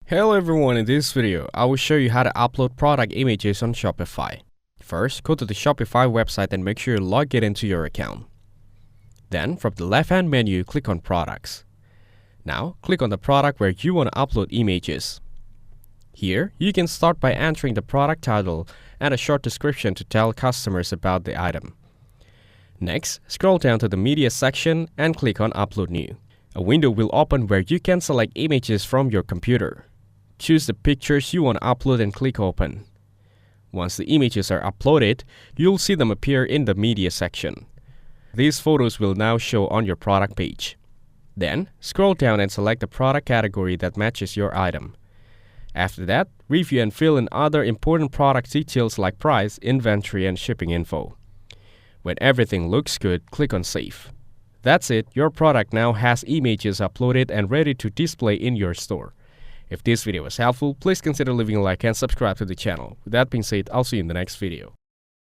Hello everyone, in this video, I will show you how to upload product images on Shopify. First, go to the Shopify website and make sure you log it into your account. Then, from the left-hand menu, click on Products. Now, click on the product where you want to upload images. Here, you can start by entering the product title and a short description to tell customers about the item. Next, scroll down to the Media section and click on Upload New. A window will open where you can select images from your computer. Choose the pictures you want to upload and click Open. Once the images are uploaded, you'll see them appear in the Media section. These photos will now show on your product page. Then, scroll down and select the product category that matches your item. After that, review and fill in other important product details like price, inventory, and shipping info. When everything looks good, click on Save. That's it, your product now has images uploaded and ready to display in your store. If this video was helpful, please consider leaving a like and subscribe to the channel. With that being said, I'll see you in the next video.